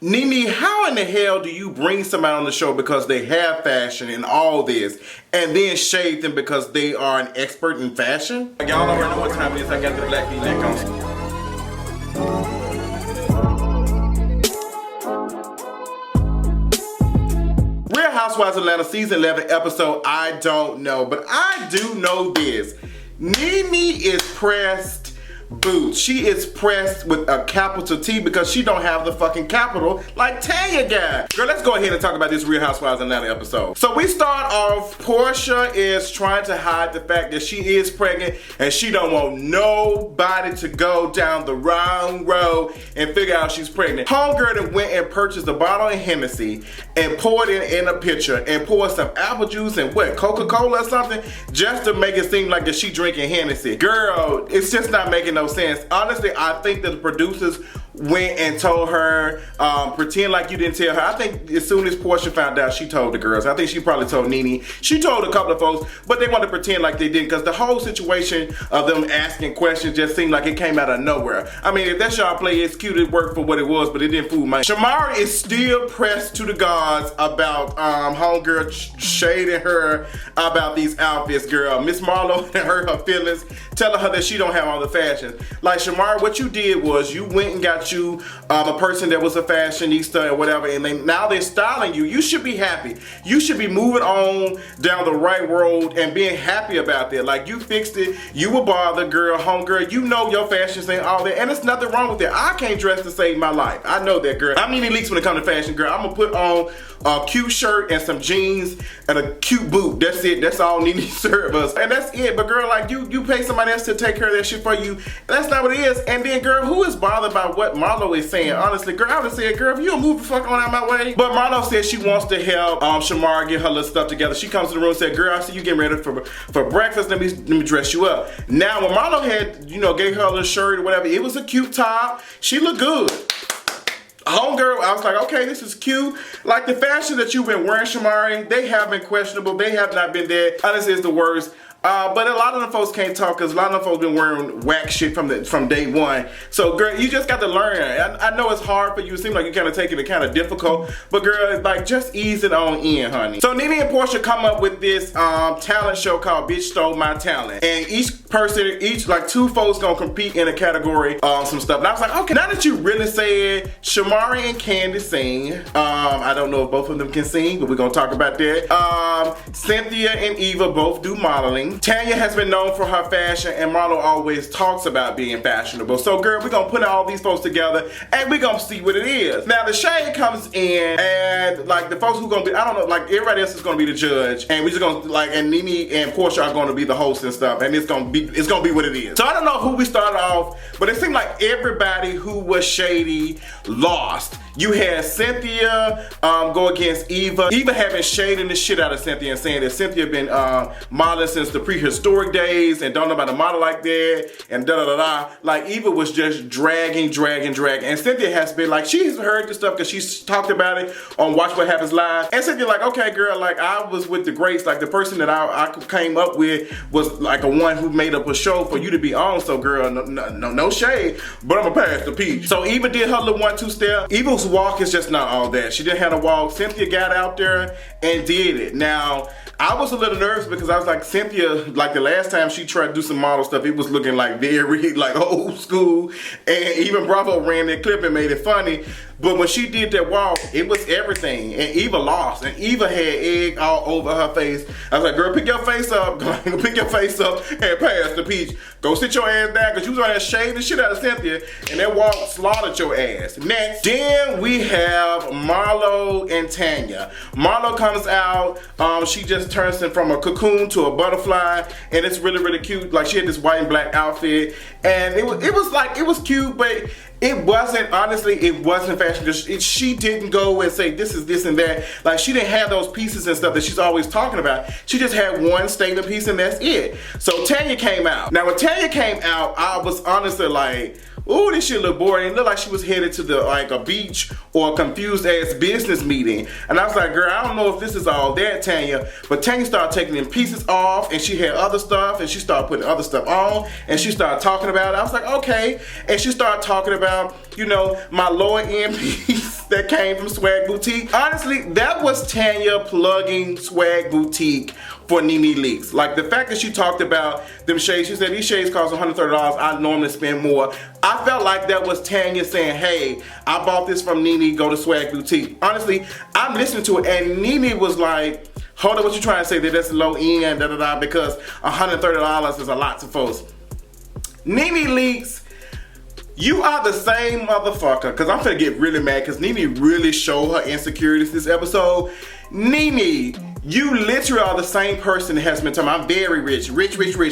Nene, how in the hell do you bring somebody on the show because they have fashion and all this, and then shade them because they are an expert in fashion? Y'all already know what time it is. I got the black V-neck on. Real Housewives of Atlanta season 11 episode, I don't know, but I do know this. Nene is pressed boots. She is pressed with a capital T because she don't have the fucking capital like Tanya got. Girl, let's go ahead and talk about this Real Housewives of Atlanta episode. So we start off, Portia is trying to hide the fact that she is pregnant and she don't want nobody to go down the wrong road and figure out she's pregnant. Homegirl that went and purchased a bottle of Hennessy and poured it in a pitcher and poured some apple juice and what, Coca-Cola or something, just to make it seem like that she drinking Hennessy. Girl, it's just not making no sense. Honestly, I think that the producers went and told her, pretend like you didn't tell her. I think as soon as Portia found out, she told the girls. I think she probably told Nene. She told a couple of folks, but they wanted to pretend like they didn't because the whole situation of them asking questions just seemed like it came out of nowhere. I mean, if that's y'all play, it's cute, it worked for what it was, but it didn't fool my. Shamari is still pressed to the gods about homegirl shading her about these outfits, girl. Miss Marlo hurt her feelings, telling her that she don't have all the fashions. Like, Shamari, what you did was you went and got you a person that was a fashionista or whatever, and now they're styling you. You should be happy. You should be moving on down the right road and being happy about that. Like, you fixed it. You were bothered, girl, homegirl. You know your fashions ain't all that, and there's nothing wrong with that. I can't dress to save my life. I know that, girl. I'm Nene Leakes when it comes to fashion, girl. I'm gonna put on a cute shirt and some jeans and a cute boot. That's it. That's all Nene serve us. And that's it. But girl, like you pay somebody else to take care of that shit for you. That's not what it is. And then girl, who is bothered by what Marlo is saying? Honestly, girl, I would say, girl, if you don't move the fuck on out my way. But Marlo says she wants to help Shamari get her little stuff together. She comes to the room and said, girl, I see you getting ready for breakfast. Let me dress you up. Now when Marlo had, gave her a little shirt or whatever, it was a cute top. She looked good. Homegirl, I was like, okay, this is cute. Like the fashion that you've been wearing, Shamari, they have been questionable. They have not been there. Honestly, it's the worst. But a lot of them folks can't talk because a lot of them folks been wearing whack shit from day one. So girl, you just got to learn. I know it's hard for you. It seems like you kind of taking it kind of difficult. But girl, like just ease it on in, honey. So Nene and Portia come up with this talent show called Bitch Stole My Talent. And each like two folks gonna compete in a category some stuff. And I was like, okay, now that you really said Shamari and Kandi sing. I don't know if both of them can sing, but we're gonna talk about that. Cynthia and Eva both do modeling. Tanya has been known for her fashion, and Marlo always talks about being fashionable. So girl, we're gonna put all these folks together and we're gonna see what it is. Now the shade comes in and like the folks who gonna be, I don't know, like everybody else is gonna be the judge, and we just gonna like, and Nene and Portia are gonna be the host and stuff, and it's gonna be what it is. So I don't know who we started off, but it seemed like everybody who was shady lost. You had Cynthia go against Eva. Eva had been shading the shit out of Cynthia and saying that Cynthia been modeling since the prehistoric days and don't know about a model like that and da-da-da-da. Like Eva was just dragging. And Cynthia has been like, she's heard this stuff because she's talked about it on Watch What Happens Live. And Cynthia like, okay girl, like I was with the greats. Like the person that I came up with was like a one who made up a show for you to be on. So girl, no shade, but I'm gonna pass the peach. So Eva did her little 1-2 step. Eva's walk is just not all that. She didn't have a walk. Cynthia got out there and did it. Now, I was a little nervous because I was like, Cynthia, like the last time she tried to do some model stuff, it was looking like very like old school. And even Bravo ran that clip and made it funny. But when she did that walk, it was everything. And Eva lost. And Eva had egg all over her face. I was like, girl, pick your face up. Pick your face up and pass the peach. Go sit your ass down because you was on that shade the shit out of Cynthia. And that walk slaughtered your ass. Next, then we have Marlo and Tanya. Marlo comes out. She just turns from a cocoon to a butterfly. And it's really cute. Like she had this white and black outfit. And it was cute, but it wasn't, honestly, it wasn't fashion because she didn't go and say this is this and that. Like she didn't have those pieces and stuff that she's always talking about. She just had one statement piece and that's it. So Tanya came out. Now when Tanya came out, I was honestly like, ooh, this shit look boring. It looked like she was headed to like a beach or a confused ass business meeting. And I was like, girl, I don't know if this is all that, Tanya. But Tanya started taking them pieces off, and she had other stuff, and she started putting other stuff on, and she started talking about it. I was like, okay. And she started talking about, you know, my lower end piece that came from Swag Boutique. Honestly, that was Tanya plugging Swag Boutique for Nene Leakes. Like the fact that she talked about them shades, she said these shades cost $130, I normally spend more. I felt like that was Tanya saying, hey, I bought this from Nene, go to Swag Boutique. Honestly, I'm listening to it, and Nene was like, hold on, what you trying to say, that that's low end, da da da, because $130 is a lot to folks. Nene Leakes, you are the same motherfucker, because I'm finna get really mad, because Nene really showed her insecurities this episode. Nene, you literally are the same person that has been talking, I'm very rich,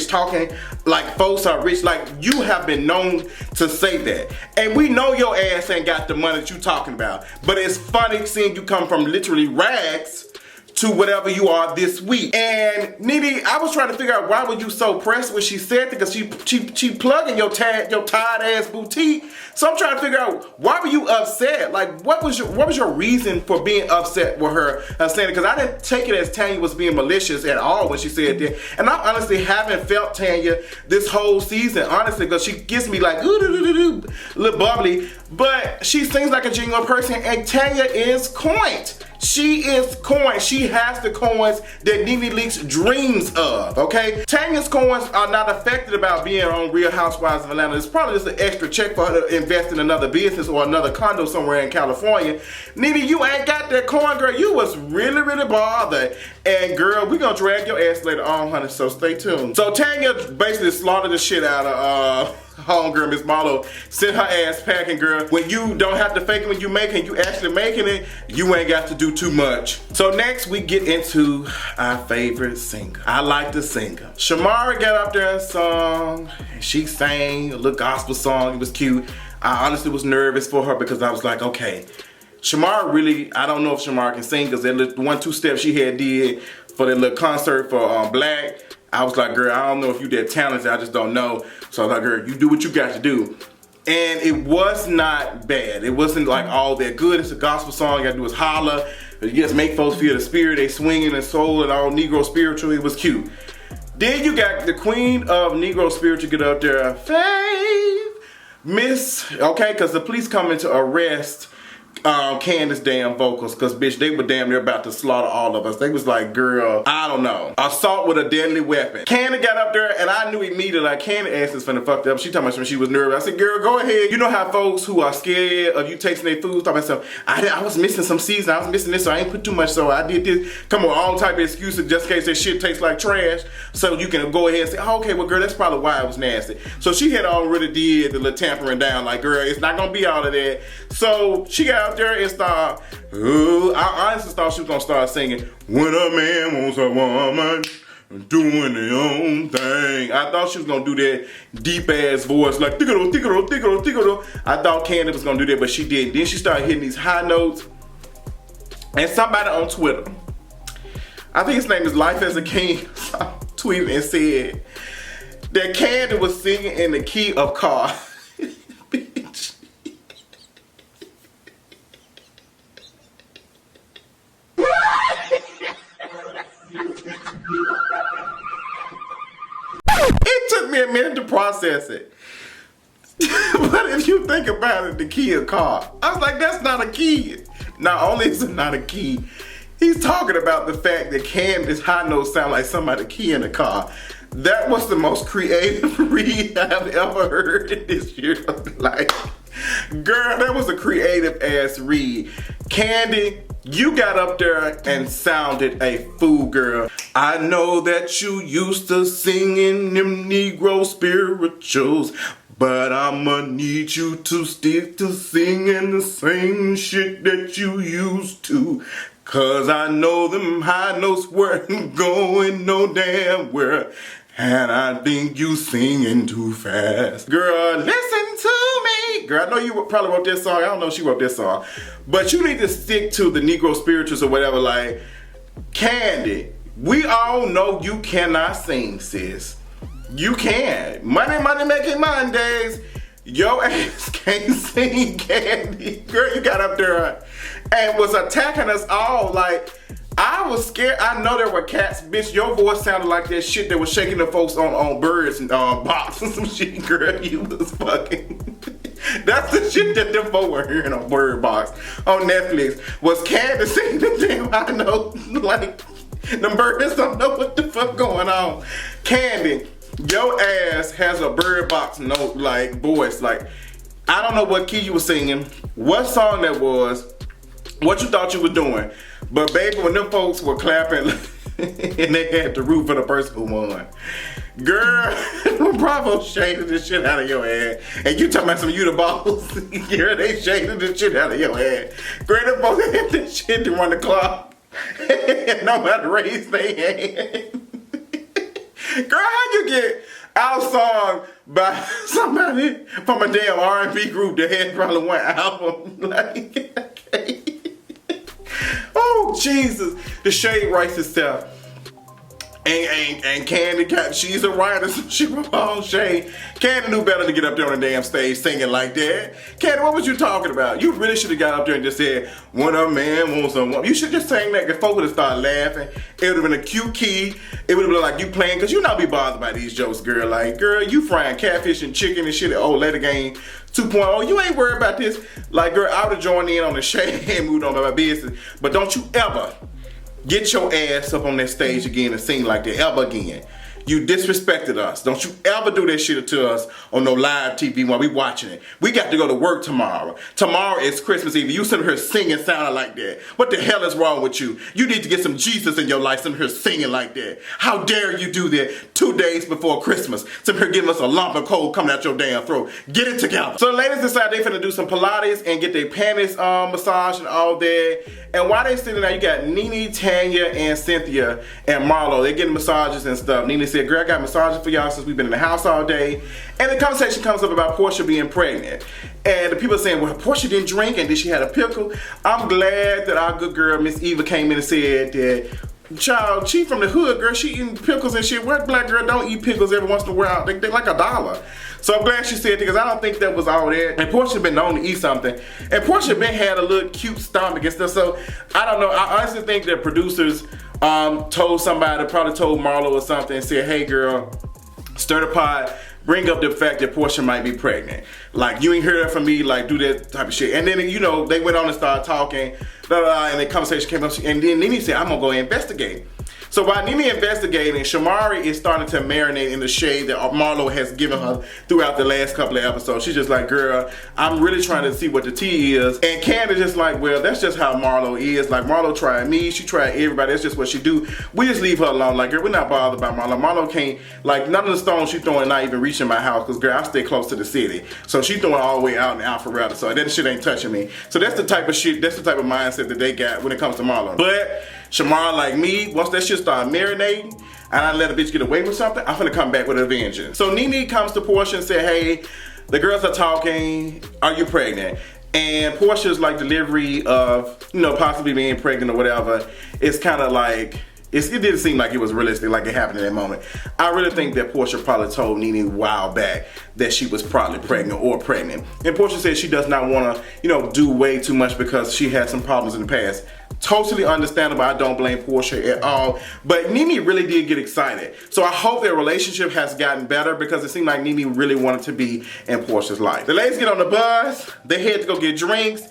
talking like folks are rich. Like, you have been known to say that. And we know your ass ain't got the money that you talking about. But it's funny seeing you come from literally rags to whatever you are this week. And Nene, I was trying to figure out why were you so pressed when she said that, because she plugging your tired ass boutique. So I'm trying to figure out, why were you upset? Like, what was your reason for being upset with her saying it? Because I didn't take it as Tanya was being malicious at all when she said that. And I honestly haven't felt Tanya this whole season, honestly, because she gets me like, ooh, little bubbly. But she seems like a genuine person, and Tanya is coined. She is coins. She has the coins that Nene Leakes dreams of, okay? Tanya's coins are not affected about being on Real Housewives of Atlanta. It's probably just an extra check for her to invest in another business or another condo somewhere in California. Nene, you ain't got that coin, girl. You was really, really bothered. And girl, we gonna drag your ass later on, honey, so stay tuned. So Tanya basically slaughtered the shit out of homegirl Miss Marlo, sent her ass packing, girl. When you don't have to fake it when you making, you actually making it, you ain't got to do too much. So next we get into our favorite singer. I like the singer. Shamari got up there and sung. She sang a little gospel song. It was cute. I honestly was nervous for her because I was like, okay, Shamari really, I don't know if Shamari can sing, because that little 1-2 steps she had did for that little concert for Black, I was like, girl, I don't know if you that talented, I just don't know. So I was like, girl, you do what you got to do. And it was not bad. It wasn't like all that good. It's a gospel song, you gotta do is holler. You just make folks feel the spirit, they swinging and soul and all Negro spiritual. It was cute. Then you got the queen of Negro spiritual get up there, Faith, Miss, okay, because the police coming to arrest Candace's damn vocals, because bitch, they were damn near about to slaughter all of us. They was like, girl, I don't know, assault with a deadly weapon. Kandi got up there, and I knew immediately, like, Kandi ass is finna fucked up. She talking about she was nervous. I said, girl, go ahead. You know how folks who are scared of you tasting their food talking about, I was missing some season, I was missing this, so I ain't put too much, so I did this. Come on, all type of excuses just in case that shit tastes like trash, so you can go ahead and say, oh, okay, well, girl, that's probably why it was nasty. So she had already did the little tampering down, like, girl, it's not gonna be all of that. So she got out there and started, I honestly thought she was gonna start singing, when a man wants a woman doing their own thing. I thought she was gonna do that deep ass voice, like tickle, tickle, tickle, tickle. I thought Kandi was gonna do that, but she didn't. Then she started hitting these high notes. And somebody on Twitter, I think his name is Life as a King, tweeted and said that Kandi was singing in the key of car. Bitch. It took me a minute to process it. But if you think about it, the key of car, I was like, that's not a key. Not only is it not a key, he's talking about the fact that Candace's high notes sound like somebody key in a car. That was the most creative read I've ever heard in this year of life. Girl, that was a creative ass read. Kandi, you got up there and sounded a fool, girl. I know that you used to singing them Negro spirituals, but I'ma need you to stick to singing the same shit that you used to. Cause I know them high notes weren't going no damn where. And I think you singing too fast. Girl, listen to me. Girl, I know you probably wrote this song. I don't know if she wrote this song. But you need to stick to the Negro spirituals or whatever. Like, Kandi, we all know you cannot sing, sis. You can. Money, money making Mondays. Your ass can't sing, Kandi. Girl, you got up there and was attacking us all. Like, I was scared. I know there were cats. Bitch, your voice sounded like that shit that was shaking the folks on birds and box and some shit. Girl, you was fucking... That's the shit that them folks were hearing on Bird Box on Netflix. Was Kandi singing the damn I know, like, them birds don't know what the fuck going on. Kandi, your ass has a Bird Box note, like, voice. Like, I don't know what key you were singing, what song that was, what you thought you were doing. But baby, when them folks were clapping and they had to root for the person who won. Girl, Bravo shaded the shit out of your head. And you talking about some you the boss. Girl, they shaded the shit out of your head. Girl, them folks had that shit to run the clock. And nobody raised their hand. Girl, how you get outsung by somebody from a damn R&B group that had probably one album? Like, okay. Oh, Jesus. The shade writes itself. And Kandi, she's a writer, so she wrote her own shade. Kandi knew better to get up there on the damn stage singing like that. Kandi, what was you talking about? You really should have got up there and just said, when a man wants a woman. You should just sang that, because folks would have started laughing. It would have been a cute key. It would have been like you playing, because you not be bothered by these jokes, girl. Like, girl, you frying catfish and chicken and shit at old lady game 2.0. You ain't worried about this. Like, girl, I would have joined in on the shade and moved on by my business. But don't you ever get your ass up on that stage again and sing like that ever again. You disrespected us. Don't you ever do that shit to us on no live TV while we watching it. We got to go to work tomorrow. Tomorrow is Christmas Eve. You sitting here singing sounding like that. What the hell is wrong with you? You need to get some Jesus in your life sitting here singing like that. How dare you do that 2 days before Christmas? Sitting here giving us a lump of cold coming out your damn throat. Get it together. So the ladies decide they finna do some Pilates and get their panties massaged and all that. And while they sitting there, you got Nene, Tanya, and Cynthia, and Marlo. They getting massages and stuff. Nene said, girl, I got massages for y'all since we've been in the house all day. And the conversation comes up about Portia being pregnant. And the people are saying, well, Portia didn't drink and did she had a pickle? I'm glad that our good girl, Miss Eva, came in and said that, child, she from the hood, girl, she eating pickles and shit. What black girl don't eat pickles every once in a while? They like $1. So I'm glad she said that, because I don't think that was all that. And Portia been known to eat something. And Portia been had a little cute stomach and stuff. So I don't know. I honestly think that producers told somebody, probably told Marlo or something, and said, hey girl, stir the pot, bring up the fact that Portia might be pregnant. Like, you ain't heard that from me, like, do that type of shit. And then, you know, they went on and started talking, and the conversation came up, and then Nene said, I'm gonna go investigate. So while Nene investigating, Shamari is starting to marinate in the shade that Marlo has given her throughout the last couple of episodes. She's just like, girl, I'm really trying to see what the tea is. And Kandi just like, well, that's just how Marlo is. Like, Marlo tried me, she tried everybody, that's just what she do. We just leave her alone. Like, girl, we're not bothered by Marlo. Marlo can't, like, none of the stones she's throwing not even reaching my house, because, girl, I stay close to the city. So she's throwing all the way out in Alpharetta, so that shit ain't touching me. So that's the type of shit, that's the type of mindset that they got when it comes to Marlo. But Shamar, like me, once that shit start marinating and I let a bitch get away with something, I'm finna come back with a vengeance. So Nene comes to Portia and say, hey, the girls are talking, are you pregnant? And Portia's like delivery of, you know, possibly being pregnant or whatever, it's kind of like, it didn't seem like it was realistic, like it happened in that moment. I really think that Portia probably told Nene a while back that she was probably pregnant or pregnant. And Portia said she does not want to, you know, do way too much because she had some problems in the past. Totally understandable. I don't blame Portia at all. But Nene really did get excited. So I hope their relationship has gotten better, because it seemed like Nene really wanted to be in Portia's life. The ladies get on the bus. They head to go get drinks.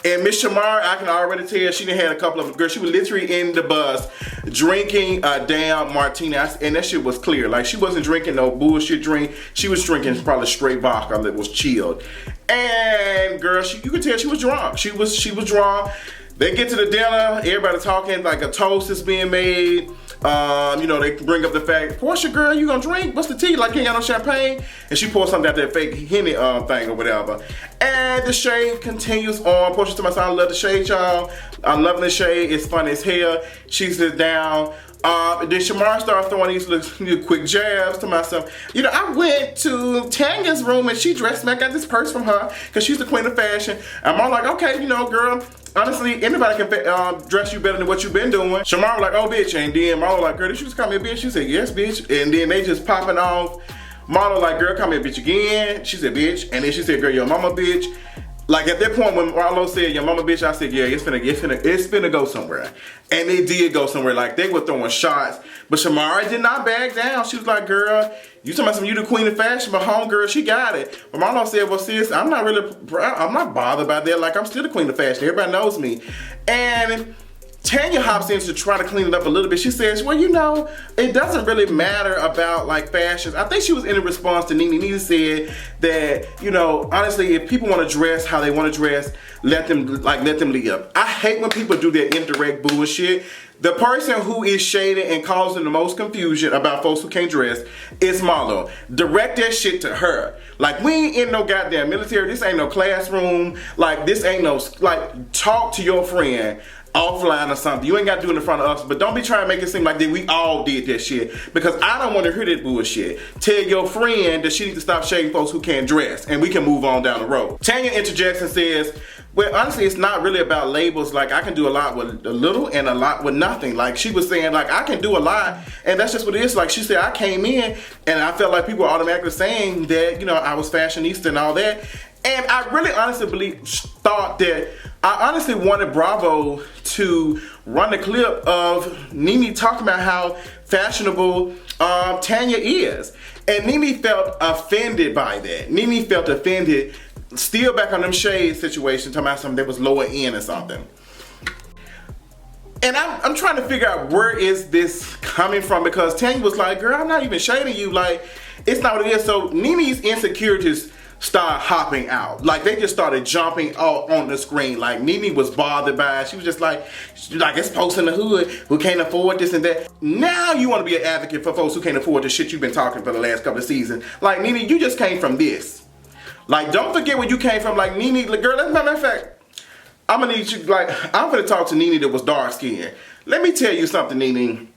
And Miss Shamari, I can already tell she done had a couple of, girl, she was literally in the bus drinking a damn martini. And that shit was clear. Like, she wasn't drinking no bullshit drink. She was drinking probably straight vodka that was chilled. And girl, you could tell she was drunk. She was drunk. They get to the dinner, everybody talking, like a toast is being made. You know, they bring up the fact, Portia, girl, you gonna drink? What's the tea? Like, you ain't got no champagne? And she pours something out that fake Henny thing or whatever. And the shade continues on. Portia to my son, I love the shade, y'all. I'm loving the shade. It's fun as hell. She sits down. Then Shamar started throwing these little quick jabs to myself. You know, I went to Tanya's room and she dressed me. I got this purse from her because she's the queen of fashion. I'm all like, okay, you know, girl, honestly, anybody can dress you better than what you've been doing. Shamar was like, oh, bitch. And then Marlo was like, girl, did you just call me a bitch? She said, yes, bitch. And then they just popping off. Marlo like, girl, come here, bitch, again. She said, bitch. And then she said, girl, your mama, bitch. Like at that point when Marlo said, your mama, bitch, I said, yeah, it's finna go somewhere. And it did go somewhere. Like they were throwing shots. But Shamari did not back down. She was like, girl, you talking about some, you the queen of fashion, but homegirl, she got it. But Marlo said, well, sis, I'm not bothered by that. Like I'm still the queen of fashion. Everybody knows me. And Tanya hops in to try to clean it up a little bit. She says, well, you know, it doesn't really matter about like fashions. I think she was in a response to Nene. Nene said that, you know, honestly, if people want to dress how they want to dress, let them live. I hate when people do that indirect bullshit. The person who is shading and causing the most confusion about folks who can't dress is Marlo. Direct that shit to her. Like, we ain't in no goddamn military. This ain't no classroom. Like, this ain't no, like, talk to your friend offline or something. You ain't got to do it in front of us, but don't be trying to make it seem like that we all did that shit, because I don't want to hear that bullshit. Tell your friend that she needs to stop shading folks who can't dress, and we can move on down the road. Tanya interjects and says, well, honestly, it's not really about labels. Like, I can do a lot with a little and a lot with nothing. Like, she was saying, like, I can do a lot, and that's just what it is. Like, she said, I came in, and I felt like people were automatically saying that, you know, I was fashionista and all that. And I really honestly I honestly wanted Bravo to run the clip of Nene talking about how fashionable Tanya is. And Nene felt offended by that. Nene felt offended, still back on them shade situation, talking about something that was lower end or something. And I'm trying to figure out where is this coming from, because Tanya was like, girl, I'm not even shading you. Like, it's not what it is. So Nene's insecurities start hopping out. Like, they just started jumping out on the screen. Like, Nene was bothered by it. She was just like it's folks in the hood who can't afford this and that. Now you want to be an advocate for folks who can't afford the shit you've been talking for the last couple of seasons. Like, Nene, you just came from this. Like, don't forget where you came from. Like, Nene, girl, as a matter of fact, I'm gonna need you, like, I'm gonna talk to Nene that was dark skinned. Let me tell you something, Nene.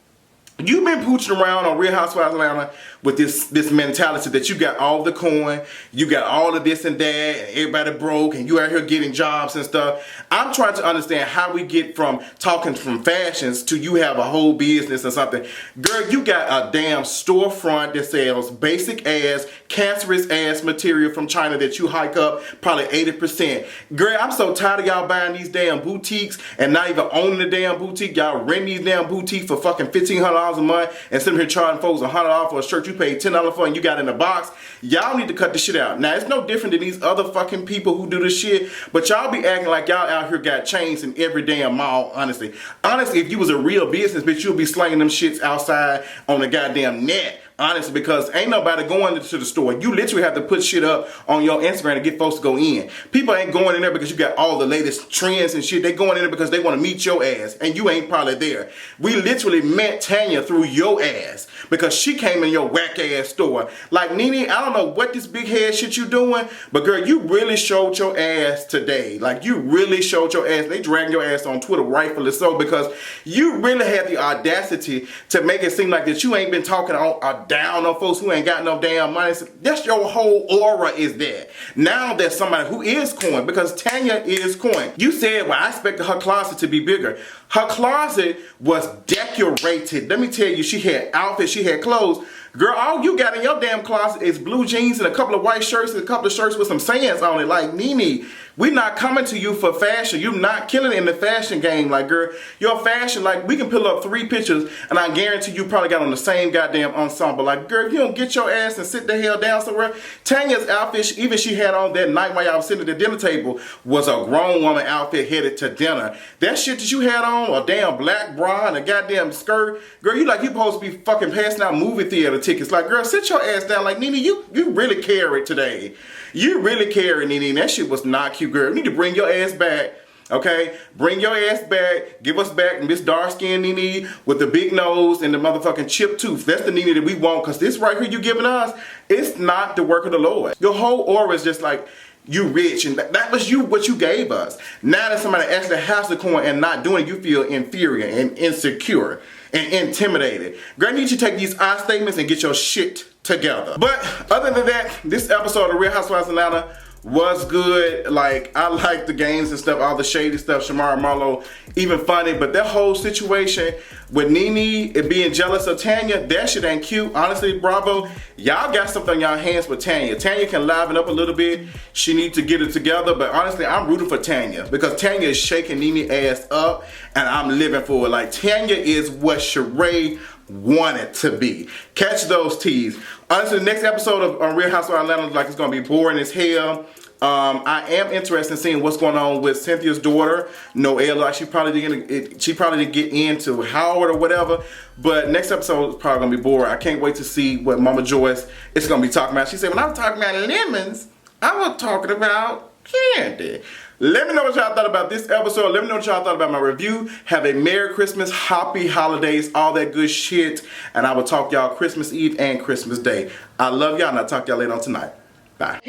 You've been pooching around on Real Housewives of Atlanta with this mentality that you got all the coin, you got all of this and that, and everybody broke, and you out here getting jobs and stuff. I'm trying to understand how we get from talking from fashions to you have a whole business or something. Girl, you got a damn storefront that sells basic ass, cancerous ass material from China that you hike up probably 80%. Girl, I'm so tired of y'all buying these damn boutiques and not even owning the damn boutique. Y'all rent these damn boutiques for fucking $1,500 a month and sitting here charging folks $100 for a shirt you paid $10 for and you got in a box. Y'all need to cut this shit out. Now, it's no different than these other fucking people who do this shit, but y'all be acting like y'all out here got chains in every damn mall, honestly. Honestly, if you was a real business, bitch, you'll be slinging them shits outside on the goddamn net. Honestly, because ain't nobody going to the store. You literally have to put shit up on your Instagram to get folks to go in. People ain't going in there because you got all the latest trends and shit. They going in there because they want to meet your ass, and you ain't probably there. We literally met Tanya through your ass because she came in your whack ass store. Like, Nene, I don't know what this big head shit you doing, but girl, you really showed your ass today. Like, you really showed your ass. They dragged your ass on Twitter, rightfully so, because you really had the audacity to make it seem like that you ain't been talking down on folks who ain't got no damn money. That's your whole aura is there. Now there's somebody who is coin, because Tanya is coin. You said, well, I expected her closet to be bigger. Her closet was decorated. Let me tell you, she had outfits, she had clothes. Girl, all you got in your damn closet is blue jeans and a couple of white shirts and a couple of shirts with some sayings on it. Like, Nene, we not coming to you for fashion. You not killing it in the fashion game. Like, girl, your fashion, like, we can pull up 3 pictures and I guarantee you probably got on the same goddamn ensemble. Like, girl, if you don't get your ass and sit the hell down somewhere. Tanya's outfit, even she had on that night while y'all was sitting at the dinner table, was a grown woman outfit headed to dinner. That shit that you had on, a damn black bra and a goddamn skirt, girl, you like you supposed to be fucking passing out movie theater tickets. Like, girl, sit your ass down. Like, Nene, you really carried today. You really carried, Nene. That shit was not cute, girl. You need to bring your ass back. Okay? Bring your ass back. Give us back Miss Dark-skinned Nene with the big nose and the motherfucking chipped tooth. That's the Nene that we want, because this right here you giving us, it's not the work of the Lord. Your whole aura is just like, you rich, and that was you, what you gave us. Now that somebody actually has the coin and not doing it, you feel inferior and insecure and intimidated. Girl, I need you to take these I statements and get your shit together. But other than that, this episode of Real Housewives of Atlanta was good. Like, I like the games and stuff, all the shady stuff, Shamari and Marlo, even funny. But that whole situation with Nene and being jealous of Tanya, that shit ain't cute. Honestly, Bravo, y'all got something on y'all hands with Tanya. Tanya can liven up a little bit. She needs to get it together. But honestly, I'm rooting for Tanya because Tanya is shaking Nene ass up, and I'm living for it. Like, Tanya is what Sheree wanted to be. Catch those teas. Honestly, the next episode of Real Housewives of Atlanta looks like it's gonna be boring as hell. I am interested in seeing what's going on with Cynthia's daughter, Noelle. Like, she probably didn't get into Howard or whatever. But next episode is probably gonna be boring. I can't wait to see what Mama Joyce is gonna be talking about. She said, when I was talking about lemons, I was talking about Kandi. Let me know what y'all thought about this episode. Let me know what y'all thought about my review. Have a Merry Christmas, Happy Holidays, all that good shit. And I will talk y'all Christmas Eve and Christmas Day. I love y'all, and I'll talk y'all later on tonight. Bye.